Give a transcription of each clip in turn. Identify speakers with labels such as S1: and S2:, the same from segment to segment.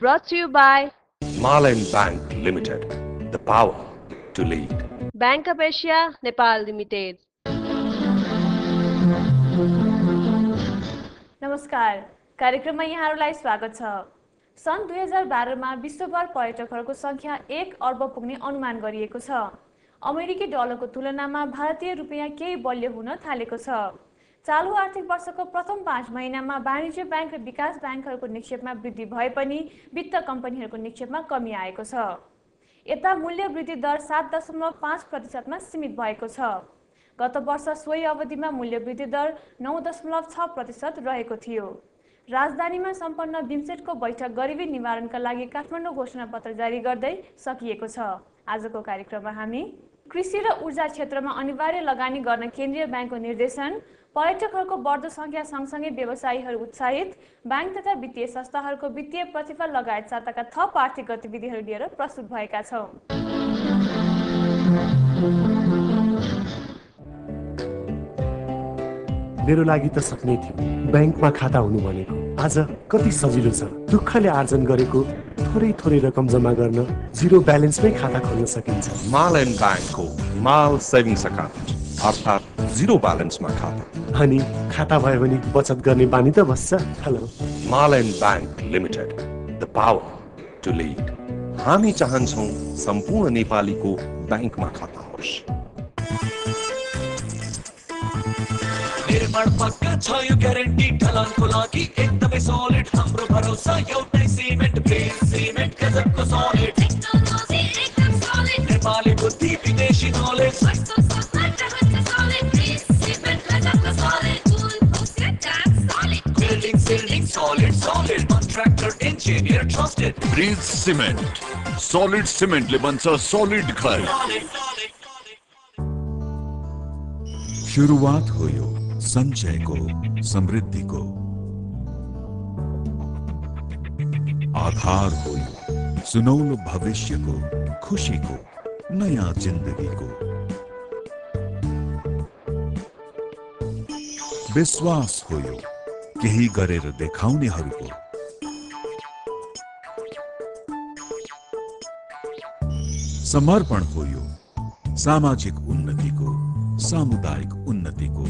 S1: Brought to you by
S2: Marlin Bank Limited, the power to lead.
S1: Bank of Asia Nepal Limited.
S3: नमस्कार, कार्यक्रममा यहाँहरूलाई स्वागत छ। सन् 2012 मा विश्वभर पर्यटकहरूको संख्या 1 अर्ब पुग्ने अनुमान गरिएको छ। अमेरिकी डलरको तुलनामा भारतीय रुपैयाँ केही बलियो हुन थालेको छ। चालु आर्थिक वर्षको प्रथम 5 महिनामा वाणिज्य बैंक र विकास बैंकहरूको निक्षेपमा वृद्धि भए पनि वित्त कम्पनीहरूको निक्षेपमा कमी आएको छ। यता मूल्य वृद्धि दर 7.5% मा सीमित भएको छ। गत वर्ष सोही अवधिमा मूल्य वृद्धि दर 9.6% रहेको थियो। राजधानीमा सम्पन्न बिमस्टेकको बैठक गरिबी निवारणका लागि काठमाडौँ घोषणापत्र जारी गर्दै सकिएको छ। आजको कार्यक्रममा हामी कृषि र ऊर्जा क्षेत्रमा अनिवार्य लगानी गर्न केन्द्रीय बैंकको निर्देशन, पर्यटकहरूको बढ्दो संख्या सँगसँगै व्यवसायीहरू उत्साहित, बैंक तथा वित्तीय संस्थाहरूको वित्तीय प्रतिफल लगायत साताका थप आर्थिक गतिविधिहरू लिएर प्रस्तुत भएका छौं।
S4: मेरो लागि त सक्ने थियो बैंकमा खाता हुनु भनेको। आज कति सजिलो छ। दुःखले आर्जन गरेको थोरै रकम जम्मा गर्न जिरो ब्यालेन्समै खाता खोल्न सकिन्छ।
S2: Marlin Bank को माल सेभिङ्स अकाउन्ट अर्थात् जिरो ब्यालेन्समा खाता।
S4: अनि खाता भयो भने बचत गर्ने बानी त बस्छ। Hello
S2: Marlin Bank Limited, the power to lead. हामी चाहन्छौँ सम्पूर्ण नेपालीको बैंकमा खाता होस्।
S5: निर्माण पक्का छ यो ग्यारेन्टी ढलानको लागि एकदमै सलिड हाम्रो भरोसा एउटै सिमेन्ट बेस सिमेन्ट गजबको सलिड टेक्नोलोजी एकदम सलिड नेपाली बुद्धि विदेशी knowledge building solid contractor engineer trusted
S6: bridge cement solid सिमेन्टले बन्छ सलिड घर।
S7: सुरुवात हो यो संचयको, समृद्धिको आधार हो यो सुनौलो भविष्यको, खुशीको, नयाँ जिन्दगीको विश्वास हो यो केही गरेर देखाउनेहरूको समर्पण हो यो सामाजिक उन्नतिको, सामुदायिक उन्नतिको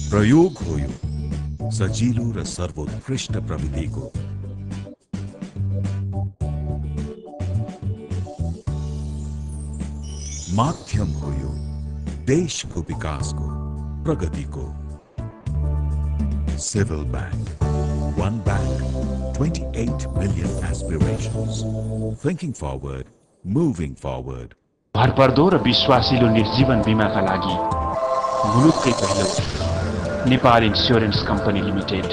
S7: प्रयोग हो यो सजिलो र सर्वोत्कृष्ट प्रविधिको माध्यम हो यो देशको विकासको, प्रगतिको। Civil Bank, one bank, 28 million aspirations. Thinking forward, moving forward.
S8: भरपर्दो र विश्वासिलो निर्जीवन बीमाका लागि मुलुककै पहिलो Nepal insurance company limited.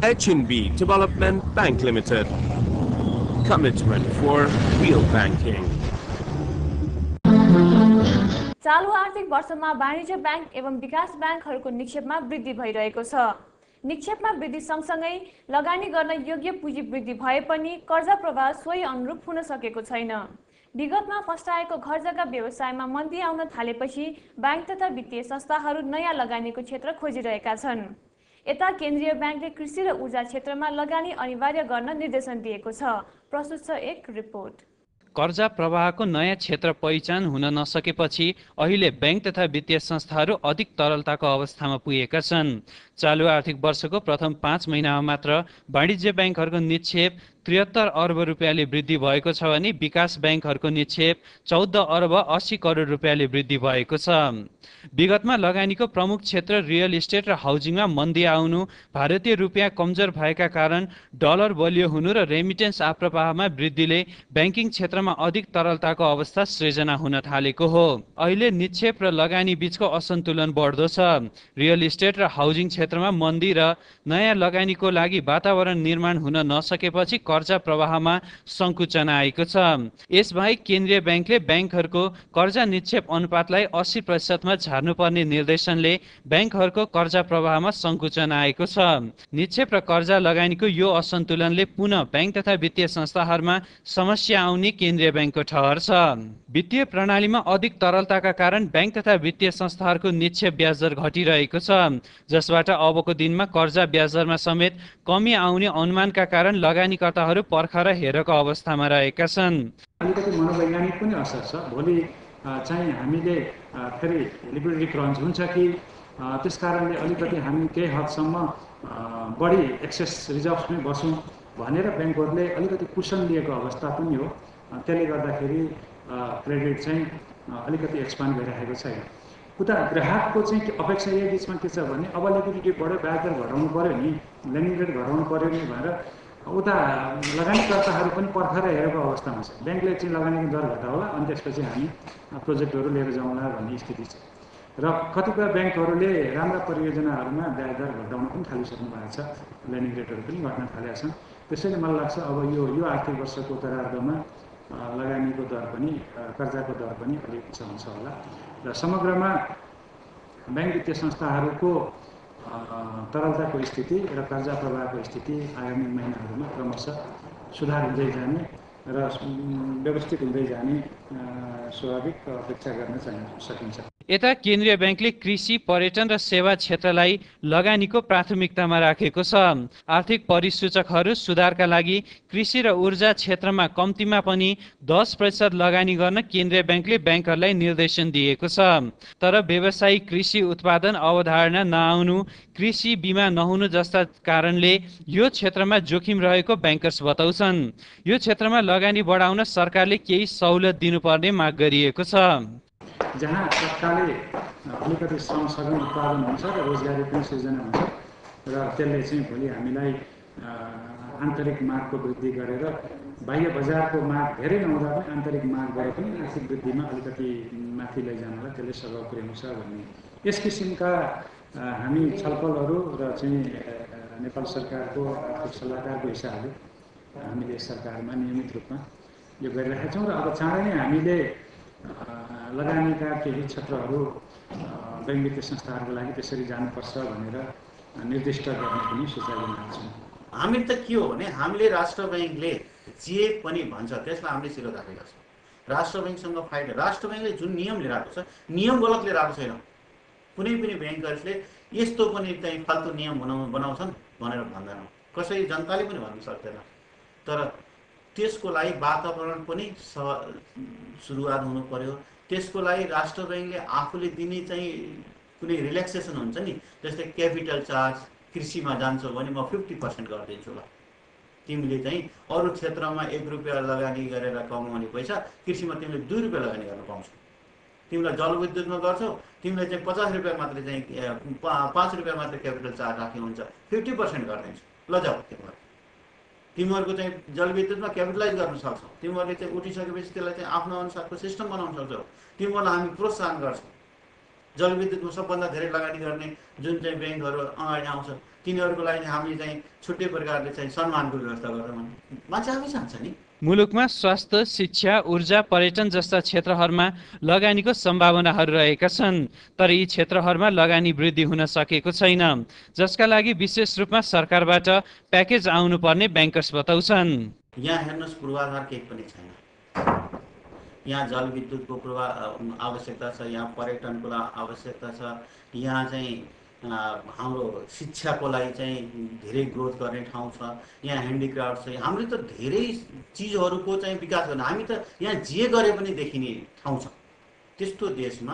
S9: H&B Development Bank Limited. Commitment for real banking.
S3: चालु आर्थिक वर्षमा वाणिज्य बैंक एवं विकास बैंकहरूको निक्षेपमा वृद्धि भइरहेको छ। निक्षेपमा वृद्धि सँगसँगै लगानी गर्न योग्य पुँजी वृद्धि भए पनि कर्जा प्रवाह सोही अनुरूप हुन सकेको छैन। विगतमा फस्टाएको घर जग्गा व्यवसायमा मन्दी आउन थालेपछि बैंक तथा वित्तीय संस्थाहरू नयाँ लगानीको क्षेत्र खोजिरहेका छन्। यता केन्द्रीय बैंकले कृषि र ऊर्जा क्षेत्रमा लगानी अनिवार्य गर्न निर्देशन दिएको छ। प्रस्तुत छ एक रिपोर्ट।
S10: कर्जा प्रवाहको नयाँ क्षेत्र पहिचान हुन नसकेपछि अहिले बैंक तथा वित्तीय संस्थाहरू अधिक तरलताको अवस्थामा पुगेका छन्। चालु आर्थिक वर्षको प्रथम 5 महिनामा मात्र वाणिज्य बैंकहरूको निक्षेप 73 अर्ब रुपियाँले वृद्धि भएको छ भने विकास बैंकहरूको निक्षेप 14 अर्ब 80 करोड रुपियाँले वृद्धि भएको छ। विगतमा लगानीको प्रमुख क्षेत्र रियल इस्टेट र हाउजिङमा मन्दी आउनु, भारतीय रुपियाँ कमजोर भएका कारण डलर बलियो हुनु र रेमिटेन्स आप्रवाहमा वृद्धिले ब्याङ्किङ क्षेत्रमा अधिक तरलताको अवस्था सृजना हुन थालेको हो। अहिले निक्षेप र लगानी बीचको असन्तुलन बढ्दो छ। रियल इस्टेट र हाउजिङ क्षेत्रमा मन्दी र नयाँ लगानीको लागि वातावरण निर्माण हुन नसकेपछि कर्जा प्रवाहमा सङ्कुचन आएको छ। यसबाहेक केन्द्रीय ब्याङ्कले ब्याङ्कहरूको कर्जा निक्षेप अनुपातलाई 80% मा झार्नुपर्ने निर्देशनले ब्याङ्कहरूको कर्जा प्रवाहमा सङ्कुचन आएको छ। निक्षेप र कर्जा लगानीको यो असन्तुलनले पुनः ब्याङ्क तथा वित्तीय संस्थाहरूमा समस्या आउने केन्द्रीय ब्याङ्कको ठहर छ। वित्तीय प्रणालीमा अधिक तरलताका कारण ब्याङ्क तथा वित्तीय संस्थाहरूको निक्षेप ब्याजदर घटिरहेको छ, जसबाट अबको दिनमा कर्जा ब्याजदरमा समेत कमी आउने अनुमानका कारण लगानीकर्ताहरू पर्खर हेरेको अवस्थामा रहेका छन्।
S11: अलिकति मनोवैज्ञानिक पनि असर छ। भोलि चाहिँ हामीले फेरि लिक्विडिटी क्रन्च हुन्छ कि त्यसकारणले अलिकति हामी केही हदसम्म बढी एक्सेस रिजर्भमै बसौँ भनेर ब्याङ्कहरूले अलिकति कुसन लिएको अवस्था पनि हो। त्यसले गर्दाखेरि क्रेडिट चाहिँ अलिकति एक्सपान्ड गरिरहेको छैन। उता ग्राहकको चाहिँ अपेक्षा यही बिचमा के छ भने अब लिक्विडिटी बढ्यो, ब्याजदर घटाउनु पऱ्यो नि, लेन्डिङ रेट घटाउनु पऱ्यो नि भनेर उता लगानीकर्ताहरू पनि पर्खर हेरेको अवस्थामा छ। ब्याङ्कले चाहिँ लगानीको दर घटाउला अनि त्यसपछि हामी प्रोजेक्टहरू लिएर जाउँला भन्ने स्थिति छ। र कतिपय ब्याङ्कहरूले राम्रा परियोजनाहरूमा ब्याजदर घटाउन पनि थालिसक्नु भएको छ, लेन्डिङ रेटहरू पनि घट्न थालेका छन्। त्यसैले मलाई लाग्छ अब यो आर्थिक वर्षको उत्तरार्धमा लगानीको दर पनि कर्जाको दर पनि अलिक उच्च हुन्छ होला र समग्रमा ब्याङ्क वित्तीय संस्थाहरूको तरलताको स्थिति र कर्जा प्रवाहको स्थिति आगामी महिनाहरूमा क्रमशः सुधार हुँदै जाने र व्यवस्थित हुँदै जाने स्वाभाविक अपेक्षा गर्न सकिन्छ।
S10: यता केन्द्रीय ब्याङ्कले कृषि, पर्यटन र सेवा क्षेत्रलाई लगानीको प्राथमिकतामा राखेको छ। आर्थिक परिसूचकहरू सुधारका लागि कृषि र ऊर्जा क्षेत्रमा कम्तीमा पनि 10% लगानी गर्न केन्द्रीय ब्याङ्कले ब्याङ्कहरूलाई निर्देशन दिएको छ। तर व्यावसायिक कृषि उत्पादन अवधारणा नआउनु, कृषि बिमा नहुनु जस्ता कारणले यो क्षेत्रमा जोखिम रहेको ब्याङ्कर्स बताउँछन्। यो क्षेत्रमा लगानी बढाउन सरकारले केही सहुलियत दिनुपर्ने माग गरिएको छ।
S11: जहाँ तत्कालै अलिकति श्रम सघन उत्पादन हुन्छ र रोजगारी पनि सृजना हुन्छ र त्यसले चाहिँ भोलि हामीलाई आन्तरिक मागको वृद्धि गरेर बाह्य बजारको माग धेरै नहुँदा पनि आन्तरिक मागबाट पनि आर्थिक वृद्धिमा अलिकति माथि लैजानलाई त्यसले सघाउ पुर्याउँछ भन्ने यस किसिमका हामी छलफलहरू र चाहिँ नेपाल सरकारको आर्थिक सल्लाहकारको हिसाबले हामीले सरकारमा नियमित रूपमा यो गरिरहेका छौँ र अब चाँडै नै हामीले लगानीका केही क्षेत्रहरू ब्याङ्क वित्तीय संस्थाहरूको लागि त्यसरी जानुपर्छ भनेर निर्दिष्ट गर्ने पनि सुझाव दिएका छौँ।
S12: हामी त के हो भने हामीले राष्ट्र ब्याङ्कले जे पनि भन्छ त्यसलाई हामीले शिरोधार्य गर्छौँ। राष्ट्र ब्याङ्कसँग फाइदा, राष्ट्र ब्याङ्कले जुन नियम लिएर आएको छ नियम गलत लिएर आएको छैन। कुनै पनि ब्याङ्कर्सले यस्तो पनि चाहिँ फाल्तु नियम बनाउँछन् भनेर भन्दैनौँ, कसै जनताले पनि भन्न सक्दैन। तर त्यसको लागि वातावरण पनि सुरुवात हुनु पर्यो। त्यसको लागि राष्ट्र ब्याङ्कले आफूले दिने चाहिँ कुनै रिल्याक्सेसन हुन्छ नि, जस्तै क्यापिटल चार्ज कृषिमा जान्छौ भने म 50% गरिदिन्छु ल, तिमीले चाहिँ अरू क्षेत्रमा 1 रुपियाँ लगानी गरेर कमाउने पैसा कृषिमा तिमीले 2 रुपियाँ लगानी गर्न पाउँछौ। तिमीलाई जलविद्युतमा गर्छौ, तिमीले चाहिँ 50 रुपियाँ मात्रै चाहिँ 5 रुपियाँ मात्रै क्यापिटल चार्ज राख्ने हुन्छ, 50% गरिदिन्छु ल जाऊ। तिमीहरूको चाहिँ जलविद्युतमा क्यापिटलाइज गर्न सक्छौ, तिमीहरूले चाहिँ उठिसकेपछि त्यसलाई चाहिँ आफ्नो अनुसारको सिस्टम बनाउन सक्छौ, तिमीहरूलाई हामी प्रोत्साहन गर्छौँ। जलविद्युतमा सबभन्दा धेरै लगानी गर्ने जुन चाहिँ ब्याङ्कहरू अगाडि आउँछ तिनीहरूको लागि हामीले चाहिँ छुट्टै प्रकारले चाहिँ सम्मानको व्यवस्था गर्छौँ। मान्छे आफै चाहन्छ नि।
S10: मुलुकमा स्वास्थ्य, शिक्षा, ऊर्जा, पर्यटन जस्ता क्षेत्रहरूमा लगानीको सम्भावनाहरू रहेका छन्, तर यी क्षेत्रहरूमा लगानी वृद्धि हुन सकेको छैन, जसका लागि विशेष रूपमा सरकारबाट प्याकेज आउनुपर्ने ब्याङ्कर्स बताउँछन्।
S12: यहाँ हेर्नुहोस्, पूर्वाधार केही पनि छैन। यहाँ जलविद्युतको आवश्यकता छ, यहाँ पर्यटनको आवश्यकता छ, यहाँ चाहिँ हाम्रो शिक्षाको लागि चाहिँ धेरै ग्रोथ गर्ने ठाउँ छ, यहाँ ह्यान्डिक्राफ्ट छ, हाम्रो त धेरै चिजहरूको चाहिँ विकास गर्न हामी त यहाँ जे गरे पनि देखिने ठाउँ छ। त्यस्तो देशमा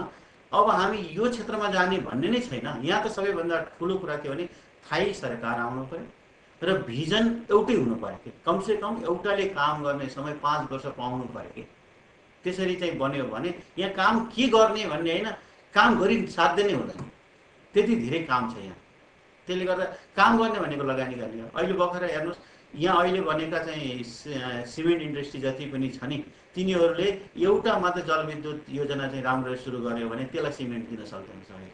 S12: अब हामी यो क्षेत्रमा जाने भन्ने नै छैन। यहाँ त सबैभन्दा ठुलो कुरा के भने थाई सरकार आउनु पर्यो, र भिजन एउटै हुनु पर्यो कि कमसेकम एउटाले काम गर्ने समय 5 वर्ष पाउनु पर्यो कि त्यसरी चाहिँ बन्यो भने यहाँ काम के गर्ने भन्ने होइन काम गरि साध्य नै हुँदैन त्यति धेरै काम छ यहाँ त्यसले गर्दा काम गर्ने भनेको लगानी गर्ने हो अहिले भर्खर हेर्नुहोस् यहाँ अहिले बनेका चाहिँ सिमेन्ट इन्डस्ट्री जति पनि छ नि तिनीहरूले एउटा मात्र जलविद्युत योजना चाहिँ राम्रो सुरु गर्यो भने त्यसलाई सिमेन्ट दिन सक्दैन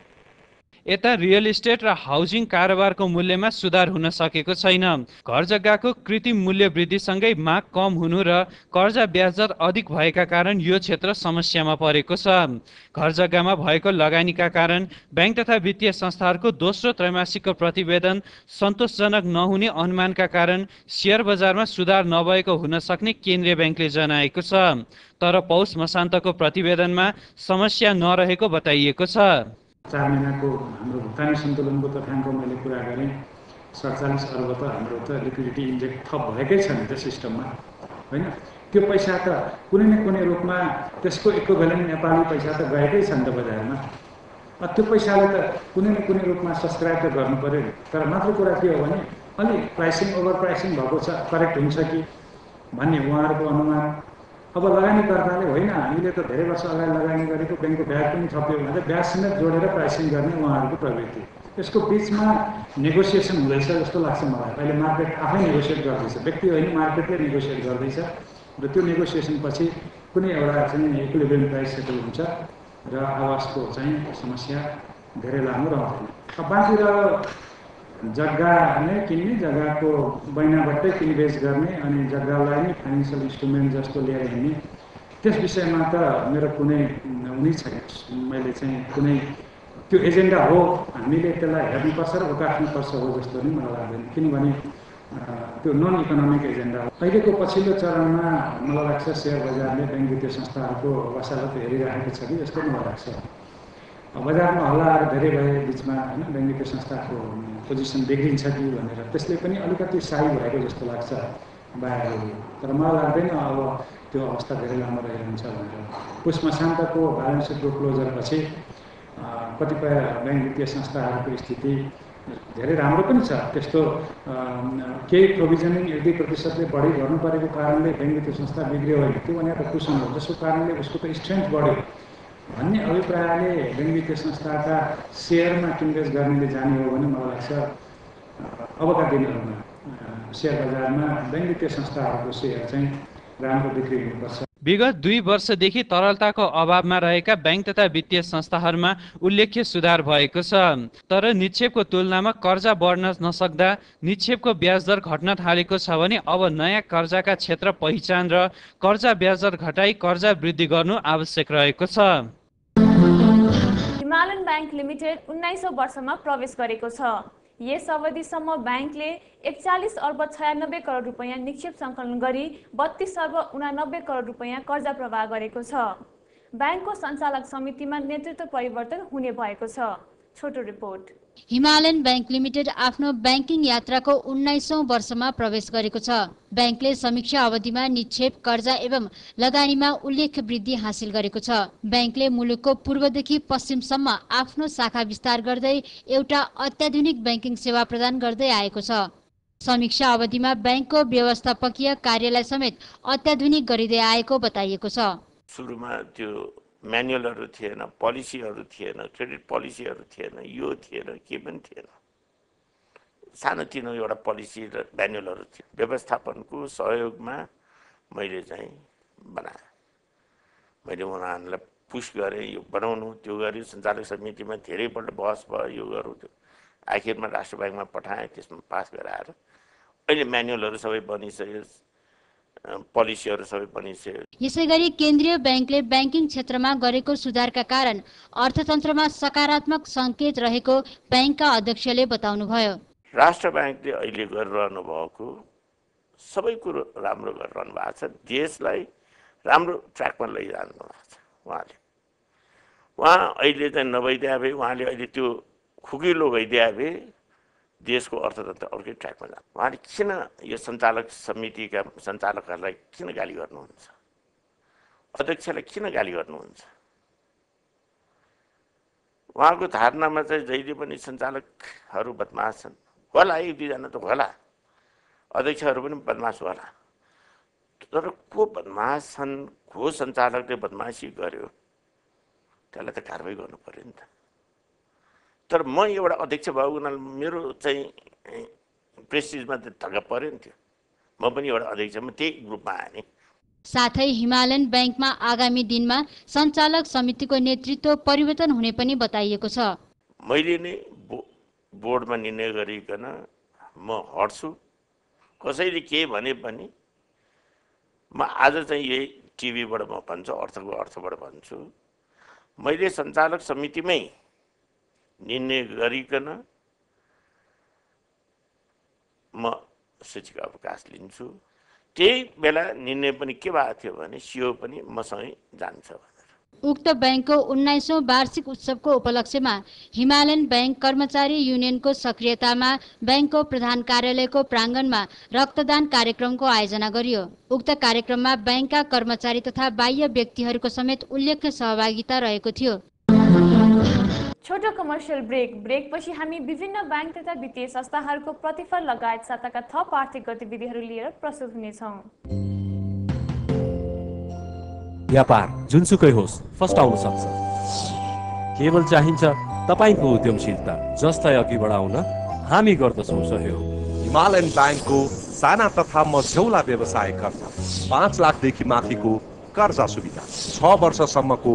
S10: यता रियल इस्टेट र हाउसिङ कारोबारको मूल्यमा सुधार हुन सकेको छैन। घर जग्गाको कृत्रिम मूल्य वृद्धिसँगै माग कम हुनु र कर्जा ब्याज दर अधिक भएका कारण यो क्षेत्र समस्यामा परेको छ। घर जग्गामा भएको लगानीका कारण बैंक तथा वित्तीय संस्थाहरूको दोस्रो त्रैमासिकको प्रतिवेदन सन्तोषजनक नहुने अनुमानका कारण शेयर बजारमा सुधार नभएको हुन सक्ने केन्द्रीय बैंकले जनाएको छ। तर पौष मसान्तको प्रतिवेदनमा समस्या नरहेको बताइएको छ।
S11: 4 महिनाको हाम्रो भुक्तानी सन्तुलनको तथ्याङ्क मैले कुरा गरेँ 47 अर्ब त हाम्रो त लिक्विडिटी इन्जेक्ट थप भएकै छ नि त सिस्टममा होइन त्यो पैसा त कुनै न कुनै रूपमा त्यसको इक्विभ्यालेन्ट नेपाली पैसा त गएकै छ नि त बजारमा त्यो पैसाले त कुनै न कुनै रूपमा सब्सक्राइब त गर्नु पर्यो तर मात्र कुरा के हो भने अलि प्राइसिङ ओभर प्राइसिङ भएको छ करेक्ट हुन्छ कि भन्ने उहाँहरूको अनुमान अब लगानीकर्ताले होइन हामीले त धेरै वर्ष अगाडि लगानी गरेको बैंकको ब्याज पनि थप्यो भने ब्याज समेत जोडेर प्राइसिङ गर्ने उहाँहरूको प्रवृत्ति यसको बिचमा नेगोसिएसन हुँदैछ जस्तो लाग्छ मलाई अहिले मार्केट आफै नेगोसिएट गर्दैछ व्यक्ति होइन मार्केटले नेगोसिएट गर्दैछ र त्यो नेगोसिएसन पछि कुनै एउटा चाहिँ इक्विलिब्रियम प्राइस सेटल हुन्छ र आवासको चाहिँ समस्या धेरै लामो रहँदैन। बाँकी जग्गा नै किन्ने जग्गाको बैनाबाटै किनबेच गर्ने अनि जग्गालाई नै फाइनेन्सियल इन्स्ट्रुमेन्ट जस्तो लिएर हिँड्ने त्यस विषयमा त मेरो कुनै हुनै छैन। मैले चाहिँ कुनै त्यो एजेन्डा हो हामीले त्यसलाई हेर्नुपर्छ र उकास्नुपर्छ हो जस्तो नि मलाई लाग्दैन किनभने त्यो नन इकोनोमिक एजेन्डा हो। अहिलेको पछिल्लो चरणमा मलाई लाग्छ सेयर बजारले बैंक वित्तीय संस्थाहरूको वसालत हेरिरहेको छ कि जस्तो मलाई लाग्छ। बजारमा हल्लाहरू धेरै भए बिचमा होइन बैंक वित्तीय संस्थाको पोजिसन बिग्रिन्छ कि भनेर त्यसले पनि अलिकति साई भएको जस्तो लाग्छ बाहिर तर मलाई लाग्दैन अब त्यो अवस्था धेरै लामो रहिरहन्छ भनेर। पुष मसान्तको ब्यालेन्स सिटको क्लोजरपछि कतिपय बैंक वित्तीय संस्थाहरूको स्थिति धेरै राम्रो पनि छ त्यस्तो केही प्रोभिजनिङ 1-2%ले बढी गर्नु परेको कारणले बैंक वित्तीय संस्था बिग्रियो होइन त्यो भनेर कुसन हो जसको कारणले उसको त स्ट्रेन्थ बढ्यो भन्ने अभिप्रायले बैंक वित्तीय संस्थाका सेयरमा किनबेच गर्नेले जाने हो भने मलाई लाग्छ अबका दिनहरूमा सेयर बजारमा बैंक वित्तीय संस्थाहरूको सेयर चाहिँ राम्रो बिक्री हुनुपर्छ।
S10: विगत 2 वर्षदेखि तरलताको अभावमा रहेका बैंक तथा वित्तीय संस्थाहरूमा उल्लेख्य सुधार भएको छ। तर निक्षेपको तुलनामा कर्जा बढ्न नसक्दा निक्षेपको ब्याज दर घट्न थालेको छ भने अब नयाँ कर्जाका क्षेत्र पहिचान र कर्जा ब्याज दर घटाई कर्जा वृद्धि गर्नु आवश्यक रहेको छ।
S3: हिमालयन बैंक लिमिटेड 19औं वर्षमा प्रवेश गरेको छ। यस अवधिसम्म बैंकले 41 अर्ब 96 करोड रुपैयाँ निक्षेप सङ्कलन गरी 32 अर्ब 89 करोड रुपैयाँ कर्जा प्रवाह गरेको छ। बैंकको सञ्चालक समितिमा नेतृत्व परिवर्तन हुने भएको छ। छोटो रिपोर्ट।
S13: हिमालयन बैंक लिमिटेड आफ्नो बैंकिङ यात्राको 19औं वर्षमा प्रवेश गरेको छ। बैंकले समीक्षा अवधिमा निक्षेप कर्जा एवं लगानीमा उल्लेख्य वृद्धि हासिल गरेको छ। बैंकले मुलुकको पूर्वदेखि पश्चिमसम्म आफ्नो शाखा विस्तार गर्दै एउटा अत्याधुनिक बैंकिङ सेवा प्रदान गर्दै आएको छ। समीक्षा अवधिमा बैंकको व्यवस्थापकीय कार्यालय समेत अत्याधुनिक गरिँदै आएको बताइएको छ।
S14: सुरुमा त्यो म्यानुअलहरू थिएन, पोलिसीहरू थिएन, क्रेडिट पोलिसीहरू थिएन, यो थिएन, के पनि थिएन। सानोतिनो एउटा पोलिसी र म्यानुअलहरू थियो। व्यवस्थापनको सहयोगमा मैले चाहिँ बनाएँ। मैले उनीहरूलाई पुस गरेँ, यो बनाउनु, त्यो गरेँ। सञ्चालक समितिमा धेरैपल्ट बहस भयो, यो गरौँ त्यो। आखिरमा राष्ट्र ब्याङ्कमा पठाएँ, त्यसमा पास गराएर अहिले म्यानुअलहरू सबै बनिसक्यो, पोलिसीहरू सबै बनिसक्यो।
S13: यसैगरी केन्द्रीय बैंकले बैंकिङ क्षेत्रमा गरेको सुधारका कारण अर्थतन्त्रमा सकारात्मक संकेत रहेको बैंकका अध्यक्षले बताउनुभयो।
S14: राष्ट्र ब्याङ्कले अहिले गरिरहनु भएको सबै कुरो राम्रो गरिरहनु भएको छ। देशलाई राम्रो ट्र्याकमा लैजानु भएको छ उहाँले। उहाँ अहिले चाहिँ नभइदिए भए, उहाँले अहिले त्यो खुकिलो भइदिए भए देशको अर्थतन्त्र अर्कै ट्र्याकमा जान्छ। उहाँले किन यो सञ्चालक समितिका सञ्चालकहरूलाई किन गाली गर्नुहुन्छ, अध्यक्षलाई किन गाली गर्नुहुन्छ? उहाँको धारणामा चाहिँ जहिले पनि सञ्चालकहरू बदमास छन् होला, 1-2 जना त होला, अध्यक्षहरू पनि बदमास होला, तर को बदमास छन्, को सञ्चालकले बदमासी गर्यो त्यसलाई त कारवाही गर्नु पर्यो नि त। तर म एउटा अध्यक्ष भएको हुनाले मेरो चाहिँ प्रेस्टिजमा त धक्का पर्यो नि त्यो, म पनि एउटा अध्यक्षमा त्यही ग्रुपमा आएँ नि।
S13: साथै हिमालयन ब्याङ्कमा आगामी दिनमा सञ्चालक समितिको नेतृत्व परिवर्तन हुने पनि बताइएको छ।
S14: मैले नै बोर्डमा निर्णय गरिकन म हट्छु, कसैले के भने पनि म आज चाहिँ यही टिभीबाट म भन्छु, अर्थको अर्थबाट भन्छु, मैले सञ्चालक समितिमै निर्णय गरिकन म सूचीको अवकाश लिन्छु। त्यही बेला निर्णय पनि के भएको थियो भने सिओ पनि मसँगै जान्छ।
S13: उक्त ब्याङ्कको 19औं वार्षिक उत्सवको उपलक्ष्यमा हिमालयन ब्याङ्क कर्मचारी युनियनको सक्रियतामा ब्याङ्कको प्रधान कार्यालयको प्राङ्गणमा रक्तदान कार्यक्रमको आयोजना गरियो। उक्त कार्यक्रममा ब्याङ्कका कर्मचारी तथा बाह्य व्यक्तिहरूको समेत उल्लेख्य सहभागिता रहेको थियो।
S3: छोटो कमर्सियल ब्रेकपछि हामी विभिन्न ब्याङ्क तथा वित्तीय संस्थाहरूको प्रतिफल लगायत साताका थप आर्थिक गतिविधिहरू लिएर प्रस्तुत हुनेछौँ।
S4: व्यापार जुनसुकै होस् फर्स्ट आउन सक्छ, केवल चाहिन्छ तपाईको उद्यमशीलता, जसलाई अघि बढाउन हामी गर्दछौँ सहयोग।
S2: हिमालयन ब्याङ्कको साना तथा मझौला व्यवसाय कर्जा 5 लाखदेखि माथिको कर्जा सुविधा 6 वर्षसम्मको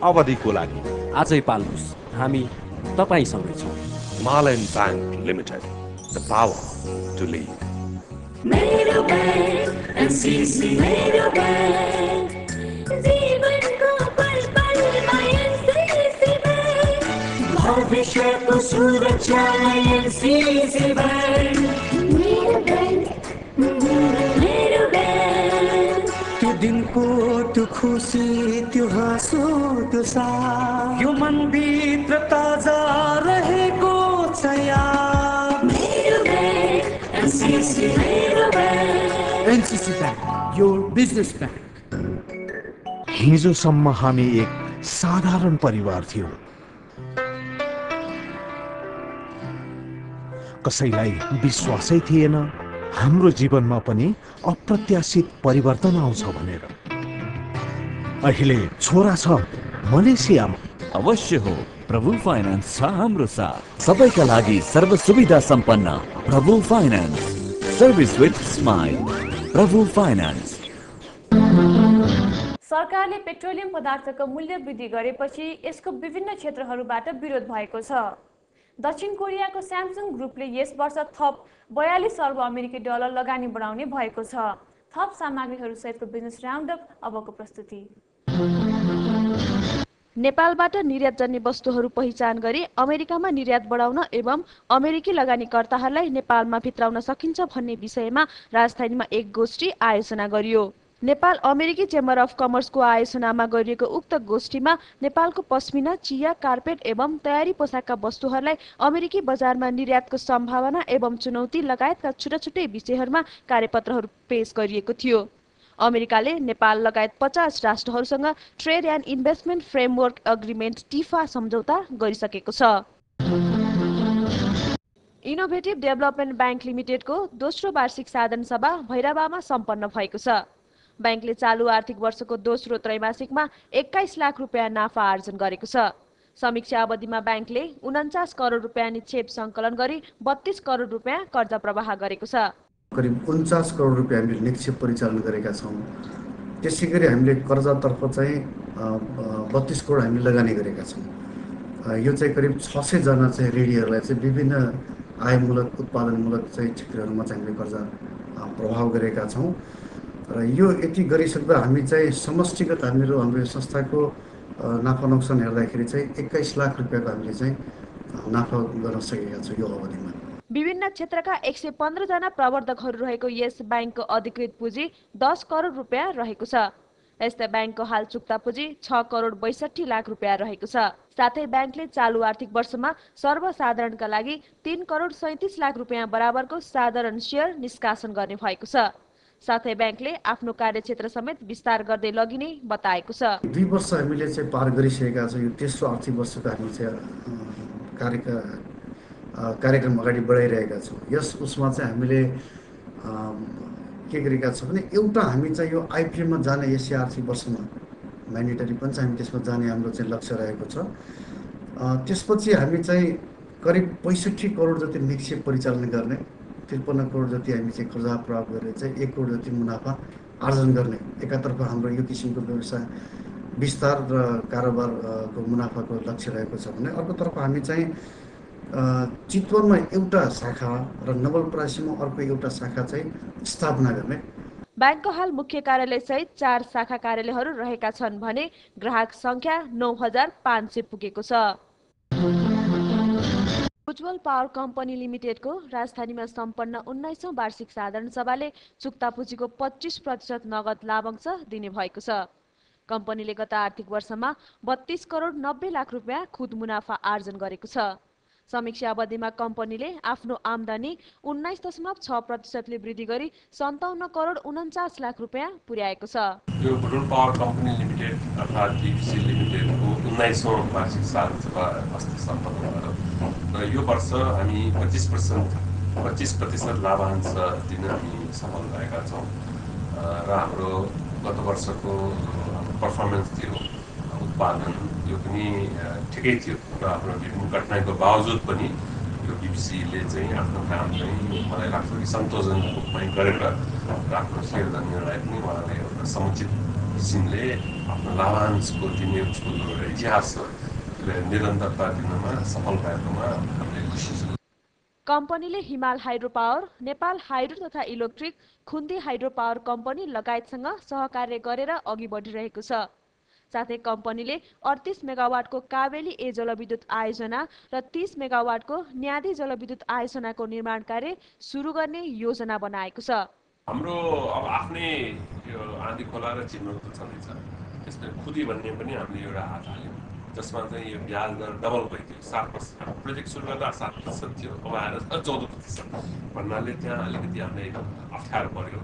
S2: अवधिको लागि
S4: आजै पाल्नुहोस्, हामी तपाईसँगै छौँ।
S2: Himalayan bank limited, the power to lead.
S5: मेरो बैंक एमसीसी, मेरो बैंक जीवनको पल पलमा एमसीसी बैंक, भविष्यको सुरक्षा एमसीसी बैंक। मेरो बैंक, मेरो बैंक,
S15: त्यो दिनको त्यो खुसी, त्यो हाँसो, त्यो साथ, यो मनभित्र ताजा रहेको छ याद।
S5: मेरो बैंक एमसीसी, मेरो bank.
S15: NCC bank, your business bank. हिजोसम्म हामी एक साधारण परिवार थियौँ। कसैलाई विश्वासै थिएन हाम्रो जीवनमा पनि अप्रत्याशित परिवर्तन आउँछ भनेर। अहिले छोरा छ मलेसियामा।
S6: अवश्य हो, प्रभु फाइनान्स छ हाम्रो साथ। सबैका लागि सर्व सुविधा सम्पन्न प्रभु फाइनान्स, सर्भिस विथ स्माइल। प्रभु फाइनान्स।
S3: सरकारले पेट्रोलियम पदार्थको मूल्य वृद्धि गरेपछि यसको विभिन्न क्षेत्रहरूबाट विरोध भएको छ। दक्षिण कोरियाको स्यामसङ ग्रुपले यस वर्ष थप 42 अर्ब अमेरिकी डलर लगानी बढाउने भएको छ। थप सामग्रीहरू सहितको बिजनेस राउन्डअप अबको प्रस्तुति।
S1: नेपालबाट निर्यातजन्य वस्तुहरू पहिचान गरी अमेरिकामा निर्यात बढाउन एवं अमेरिकी लगानीकर्ताहरूलाई नेपालमा भित्राउन सकिन्छ भन्ने विषयमा राजधानीमा एक गोष्ठी आयोजना गरियो। नेपाल अमेरिकी चेम्बर अफ कमर्सको आयोजनामा गरिएको उक्त गोष्ठीमा नेपालको पश्मिना, चिया, कार्पेट एवं तयारी पोसाकका वस्तुहरूलाई अमेरिकी बजारमा निर्यातको सम्भावना एवं चुनौती लगायतका छुट्टै विषयहरूमा कार्यपत्रहरू पेश गरिएको थियो। अमेरिकाले नेपाल लगायत 50 राष्ट्रहरूसँग trade and investment framework agreement TIFA सम्झौता गरिसकेको छ। इनोभेटिभ डेभलपमेन्ट ब्याङ्क लिमिटेडको दोस्रो वार्षिक साधारण सभा भैरवामा सम्पन्न भएको छ। ब्याङ्कले चालु आर्थिक वर्षको दोस्रो त्रैमासिकमा 21 लाख रुपियाँ नाफा आर्जन गरेको छ। समीक्षा अवधिमा ब्याङ्कले 49 करोड रुपियाँ निक्षेप सङ्कलन गरी 32 करोड रुपियाँ कर्जा प्रवाह गरेको छ।
S16: करिब 49 करोड रुपियाँ हामीले निक्षेप परिचालन गरेका छौँ। त्यसै गरी हामीले कर्जातर्फ चाहिँ 32 करोड हामीले लगानी गरेका छौँ। यो चाहिँ करिब 600 जना चाहिँ ऋणीहरूलाई चाहिँ विभिन्न आयमूलक उत्पादनमूलक चाहिँ क्षेत्रहरूमा चाहिँ हामीले कर्जा प्रभाव गरेका छौँ। र यो यति गरिसक्दा हामी चाहिँ समष्टिगत हाम्रो संस्थाको नाफा नोक्सान हेर्दाखेरि चाहिँ 21 लाख रुपियाँको हामीले चाहिँ नाफा गर्न सकेका छौँ यो अवधिमा।
S1: विभिन्न क्षेत्रका 115 जना प्रवर्धकहरू रहेको यस ब्याङ्कको अधिकृत पुँजी 10 करोड रुपियाँ रहेको छ। यस्तै ब्याङ्कको हाल चुक्ता पुँजी 6 करोड 62 लाख रुपियाँ रहेको छ। साथै ब्याङ्कले चालु आर्थिक वर्षमा सर्वसाधारणका लागि 3 करोड 37 लाख रुपियाँ बराबरको साधारण सेयर निष्कासन गर्ने भएको छ। साथै ब्याङ्कले आफ्नो कार्यक्षेत्र समेत विस्तार गर्दै लगिने बताएको छ।
S16: 2 वर्ष हामीले चाहिँ पार गरिसकेका छौँ। यो तेस्रो आर्थिक वर्षको हामी चाहिँ कार्यक्रम अगाडि बढाइरहेका छौँ। यस उसमा चाहिँ हामीले के गरेका छौँ भने एउटा हामी चाहिँ यो आइपिएममा जाने एससिआरसी वर्षमा म्यान्डेटरी पनि चाहिँ हामी त्यसमा जाने हाम्रो चाहिँ लक्ष्य रहेको छ। त्यसपछि हामी चाहिँ करिब 65 करोड जति निक्षेप परिचालन गर्ने, 53 करोड जति हामी चाहिँ कर्जा प्राप्त गरेर चाहिँ 1 करोड जति मुनाफा आर्जन गर्ने। एकातर्फ हाम्रो यो किसिमको व्यवसाय विस्तार र कारोबारको मुनाफाको लक्ष्य रहेको छ भने अर्कोतर्फ हामी चाहिँ चितवनमा एउटा शाखा र नवलपरासीमा अर्को एउटा शाखा चाहिँ स्थापना गर्ने।
S1: ब्याङ्कको हाल मुख्य कार्यालय सहित 4 शाखा कार्यालयहरू रहेका छन् भने ग्राहक संख्या 9500 पुगेको छ। उज्जवल पावर कम्पनी लिमिटेडको राजधानीमा सम्पन्न 19औं वार्षिक साधारण सभाले चुक्ता पुँजीको 25% नगद लाभांश दिने भएको छ। कम्पनीले गत आर्थिक वर्षमा 32 करोड 90 लाख रुपियाँ खुद मुनाफा आर्जन गरेको छ। समीक्षा अवधिमा कम्पनीले आफ्नो आम्दानी 19.6% ले वृद्धि गरी 57 करोड 49 लाख रुपियाँ पुर्याएको छ।
S17: यो उज्जवल पावर कम्पनी लिमिटेड अर्थात् बीपीसी लिमिटेडको 19औं वार्षिक साधारण सभा अस्ति सम्पन्न भयो र यो वर्ष हामी 25% लाभांश दिन हामी सफल भएका छौँ र हाम्रो गत वर्षको पर्फर्मेन्स थियो, उत्पादन यो पनि ठिकै थियो र हाम्रो विभिन्न कठिनाइको बावजुद पनि यो बीपीसीले चाहिँ आफ्नो काम चाहिँ मलाई लाग्छ कि सन्तोषजनक रूपमा गरेर आफ्नो शेयरधनीहरूलाई पनि उहाँले एउटा समुचित किसिमले आफ्नो लाभांशको दिने उसको एउटा इतिहास निरन्तरता दिनमा सफल भएकोमा हामीले खुसी छौँ।
S1: कम्पनीले हिमाल हाइड्रो पावर, नेपाल हाइड्रो तथा इलेक्ट्रिक, खुन्दी हाइड्रो पावर कम्पनी लगायतसँग सहकार्य गरेर अघि बढिरहेको छ। साथै कम्पनीले 38 मेगावाटको काबेली ए जलविद्युत आयोजना र 30 मेगावाटको न्यादी जलविद्युत आयोजनाको निर्माण कार्य सुरु गर्ने योजना बनाएको छ।
S17: हाम्रो अब आफ्नै यो आँधी खोला र चिन्नु छँदैछ, त्यसमा खुदी भन्ने पनि हामीले एउटा हात हाल्यौँ जसमा चाहिँ यो ब्याज दर डबल भइदियो। 7% प्रोजेक्ट सुरु गर्दा 7% थियो, अब आएर 14% भन्नाले त्यहाँ अलिकति हामीलाई अप्ठ्यारो पर्यो।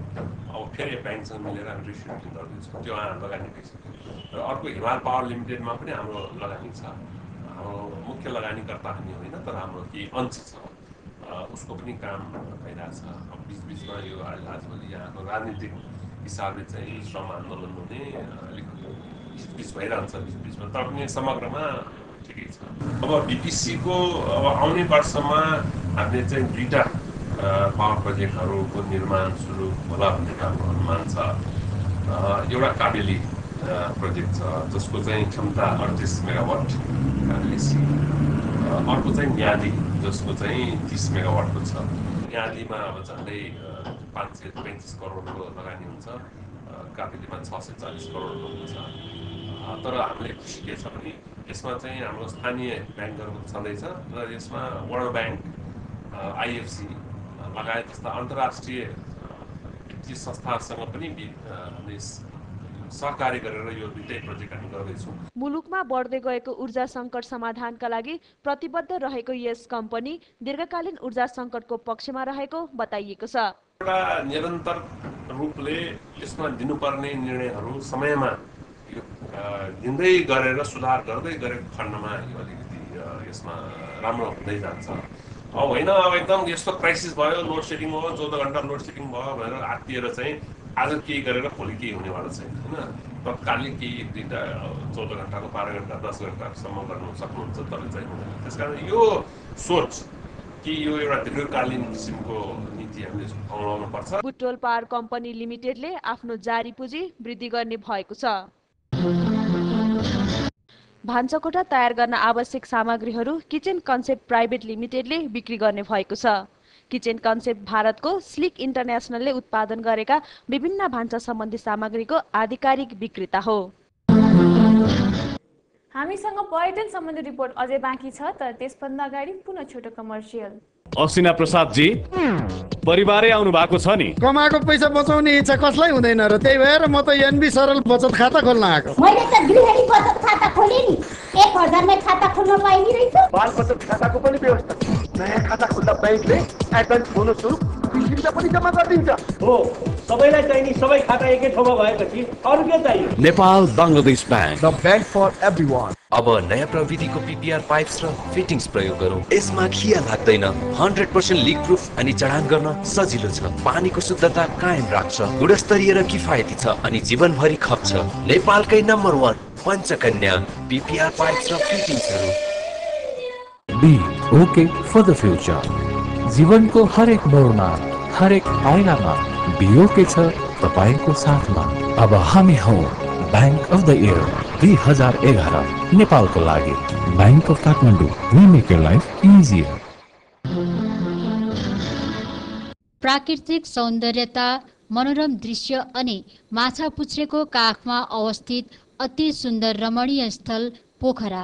S17: अब फेरि ब्याङ्कसँग मिलेर हामी रिस्ट्रक्चरिङ गर्दैछौँ, त्यो लगानी भइसक्यो। र अर्को हिमाल पावर लिमिटेडमा पनि हाम्रो लगानी छ। हाम्रो मुख्य लगानीकर्ता हामी होइन, तर हाम्रो केही अंश छ, उसको पनि काम भइरहेछ। अब बिचबिचमा यो आजभोलि यहाँको राजनीतिक हिसाबले चाहिँ श्रम आन्दोलन हुने अलिक बिच भइरहन्छ बिचबिचमा, तर पनि समग्रमा ठिकै छ। अब बीपीसीको अब आउने वर्षमा हामीले चाहिँ 2टा पावर प्रोजेक्टहरूको निर्माण सुरु होला भन्ने हाम्रो अनुमान छ। एउटा काबेली प्रोजेक्ट छ जसको चाहिँ क्षमता 38 मेगावाट काबेली सी, अर्को चाहिँ न्यादी जसको चाहिँ 30 मेगावाटको छ। न्यादीमा अब झन्डै 535 करोडको लगानी हुन्छ, काबेलीमा 640 करोडको हुन्छ। तर हामीले खुसी के छ भने यसमा चाहिँ हाम्रो स्थानीय ब्याङ्कहरू छँदैछ र यसमा वर्ल्ड ब्याङ्क, आइएफसी लगायत जस्ता अन्तर्राष्ट्रिय वित्तीय संस्थासँग पनि सहकार्य गरेर यो 2टै प्रोजेक्ट हामी गर्दैछौँ।
S1: मुलुकमा बढ्दै गएको ऊर्जा सङ्कट समाधानका लागि प्रतिबद्ध रहेको यस कम्पनी दीर्घकालीन ऊर्जा सङ्कटको पक्षमा रहेको बताइएको छ।
S17: एउटा निरन्तर रूपले यसमा दिनुपर्ने निर्णयहरू समयमा दिँदै गरेर सुधार गर्दै गरेको खण्डमा यो अलिकति यसमा राम्रो हुँदै जान्छ। अब होइन अब एकदम यस्तो क्राइसिस भयो, लोड सेडिङ भयो, 14 घन्टा लोड सेडिङ भयो भनेर आत्तिएर चाहिँ आज केही गरेर भोलि केही हुनेवाला छैन होइन। तत्कालीन केही 2टा 14 घन्टाको 12 घन्टा 10 घन्टासम्म गर्नु सक्नुहुन्छ, तर चाहिँ हुँदैन। त्यसकारण यो सोच कि यो एउटा दीर्घकालीन किसिमको नीति हामीले अप्नाउनु पर्छ।
S1: बुटवल पावर कम्पनी लिमिटेडले आफ्नो जारी पुँजी वृद्धि गर्ने भएको छ। भान्साकोठा तयार गर्न आवश्यक सामग्रीहरू किचन कन्सेप्ट प्राइभेट लिमिटेडले बिक्री गर्ने भएको छ। किचन कन्सेप्ट भारतको स्लिक इन्टरनेसनलले उत्पादन गरेका विभिन्न भान्सा सम्बन्धी सामग्रीको आधिकारिक विक्रेता हो।
S3: हामीसँग पर्यटन सम्बन्धी रिपोर्ट अझै बाँकी छ, तर त्यसभन्दा अगाडि पुनः छोटो कमर्सियल।
S18: असिना प्रसाद जी परिवारै आउनु भएको छ नि?
S19: कमाएको पैसा बचाउने इच्छा कसलाई हुँदैन र, त्यही भएर म त एनबी सरल बचत खाता खोल्न आएको।
S20: मैले त गृहिणी बचत खाता खोले नि, 1000 मै खाता खोल्न पाइने रहेछ।
S19: बाल बचत खाताको पनि व्यवस्था, नयाँ खाता खोल्दा बैंकले एडभान्स बोनस स्वरूप 20 रुपैयाँ पनि जम्मा गरिदिन्छ।
S21: हो, सबैलाई चाहिने सबै खाता एकै ठाउँमा भएपछि अरु के चाहियो?
S6: Nepal Bangladesh bank,
S19: the bank for everyone.
S7: अब नयाँ प्रविधिको पिपिआर पाइप्स र फिटिङ्स प्रयोग गरौँ। यसमा खिया लाग्दैन, 100% लिक प्रुफ अनि चढान गर्न सजिलो छ, पानीको शुद्धता कायम राख्छ, गुणस्तरीय र किफायती छ अनि जीवनभरि खप्छ। नेपालकै नम्बर 1 पञ्चकन्या पिपिआर पाइप्स र फिटिङ्सहरू।
S22: Be okay for the future. जीवनको हरेक मोडमा, हरेक पाइलामा बिओके छ तपाईको साथमा। अब हामी हौ बैंक अफ द इयर 2011 नेपालको लागि। Bank of Kathmandu, we make your life easier.
S13: प्राकृतिक सौन्दर्यता, मनोरम दृश्य अनि माछापुच्छ्रेको काखमा अवस्थित अति सुन्दर रमणीय स्थल पोखरा।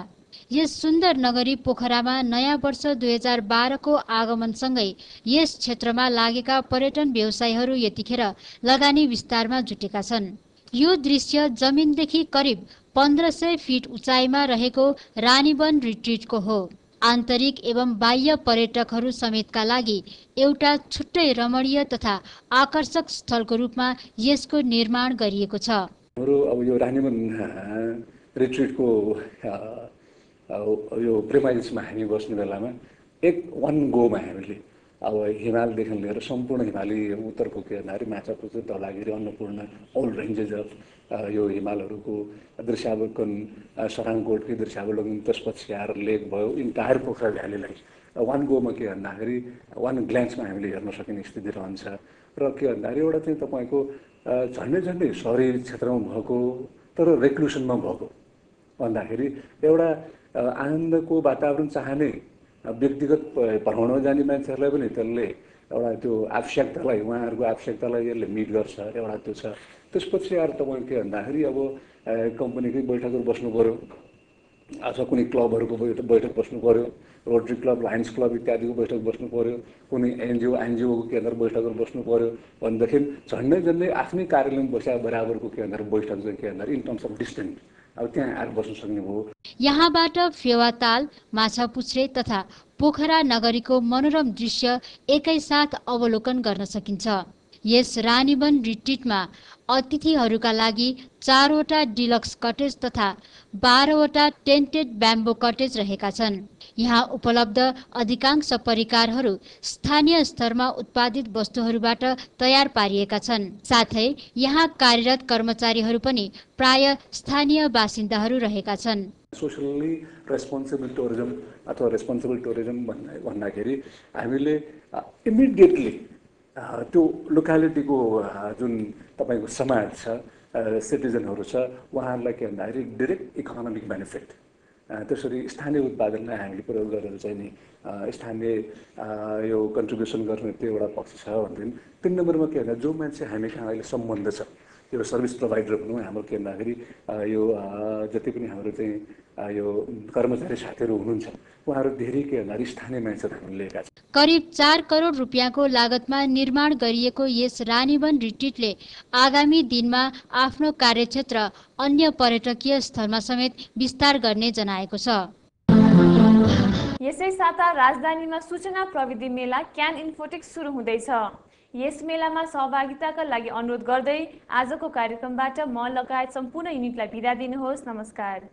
S13: यस सुन्दर नगरी पोखरामा नयाँ वर्ष 2012 को आगमनसँगै यस क्षेत्रमा लागेका पर्यटन व्यवसायीहरू यतिखेर लगानी विस्तारमा जुटेका छन्। यो दृश्य जमिनदेखि करिब 1500 फिट उचाइमा रहेको रानीवन रिट्रिटको हो। आन्तरिक एवं बाह्य पर्यटकहरू समेतका लागि एउटा छुट्टै रमणीय तथा आकर्षक स्थलको रूपमा यसको निर्माण गरिएको छ।
S23: हाम्रो अब यो रानीवन रिट्रिटको यो प्रेमाइजमा हामी बस्ने बेलामा वान गोमा हामीले अब हिमालदेखि लिएर सम्पूर्ण हिमाली उत्तरको के भन्दाखेरि Machhapuchhre, Dhaulagiri, Annapurna, all ranges of यो हिमालहरूको दृश्यावलोकन, सराङकोटकै दृश्यावलोकन, त्यसपछि आएर लेक भयो, इन्टायर पोखरा भ्यालीलाई वान गोमा के भन्दाखेरि वान ग्ल्यान्समा हामीले हेर्न सकिने स्थिति रहन्छ। र के भन्दाखेरि एउटा चाहिँ तपाईँको झन्डै झन्डै सहरी क्षेत्रमा भएको तर रेक्लुसनमा भएको भन्दाखेरि एउटा आनन्दको वातावरण चाहने व्यक्तिगत भ्रमणमा जाने मान्छेहरूलाई पनि त्यसले एउटा त्यो आवश्यकतालाई, उहाँहरूको आवश्यकतालाई यसले मिट गर्छ, एउटा त्यो छ। त्यसपछि आएर तपाईँको के भन्दाखेरि अब कम्पनीकै बैठकहरू बस्नु पऱ्यो, अथवा कुनै क्लबहरूको बैठक बस्नु पऱ्यो, रोटरी क्लब, लायन्स क्लब इत्यादिको बैठक बस्नु पऱ्यो, कुनै एनजिओको केन्द्र बैठकहरू बस्नु पऱ्यो भनेदेखि झन्डै झन्डै आफ्नै कार्यालयमा बस्या बराबरको के भन्दाखेरि बैठक चाहिँ के भन्दाखेरि इन टर्म्स अफ डिस्टेन्स अब त्यहाँ आएर बस्न सक्ने भयो।
S13: यहाँबाट फेवाताल, माछापुच्छ्रे तथा पोखरा नगरीको मनोरम दृश्य एकैसाथ अवलोकन गर्न सकिन्छ। यस रानीवन रिट्रिटमा अतिथिहरूका लागि 4वटा डिलक्स कटेज तथा 12वटा टेन्टेड ब्याम्बो कटेज रहेका छन्। यहाँ उपलब्ध अधिकांश परिकारहरू स्थानीय स्तरमा उत्पादित वस्तुहरूबाट तयार पारिएका छन्। साथै यहाँ कार्यरत कर्मचारीहरू पनि प्राय स्थानीय बासिन्दाहरू रहेका छन्।
S23: सोशली रेस्पोन्सिबल टुरिज्म अथवा रेस्पोन्सिबल टुरिज्म भन्दाखेरि हामीले इमिडिएटली त्यो लोकालिटीको जुन तपाईँको समाज छ, सिटिजनहरू छ, उहाँहरूलाई के भन्दाखेरि डिरेक्ट इकोनोमिक बेनिफिट त्यसरी स्थानीय उत्पादनलाई हामीले प्रयोग गरेर चाहिँ नि स्थानीय यो कन्ट्रिब्युसन गर्ने त्यो एउटा पक्ष छ भनेदेखि 3 नम्बरमा के भन्दा जो मान्छे हामीसँग अहिले सम्बन्ध छ, यो सर्भिस प्रोभाइडर भनौँ, हाम्रो के भन्दाखेरि यो जति पनि हाम्रो चाहिँ यो कर्मचारी साथीहरू हुनुहुन्छ उहाँहरू धेरै के भन्दाखेरि स्थानीय मान्छेहरू हामीले लिएका छन्।
S13: करिब 4 करोड रुपियाँको लागतमा निर्माण गरिएको यस रानीवन रिट्रिटले आगामी दिनमा आफ्नो कार्यक्षेत्र अन्य पर्यटकीय स्थलमा समेत विस्तार गर्ने जनाएको छ।
S3: यसै साता राजधानीमा सूचना प्रविधि मेला क्यान इन्फोटेक्स सुरु हुँदैछ। यस मेलामा सहभागिताका लागि अनुरोध गर्दै आजको कार्यक्रमबाट म लगायत सम्पूर्ण युनिटलाई बिदा दिनुहोस्। नमस्कार।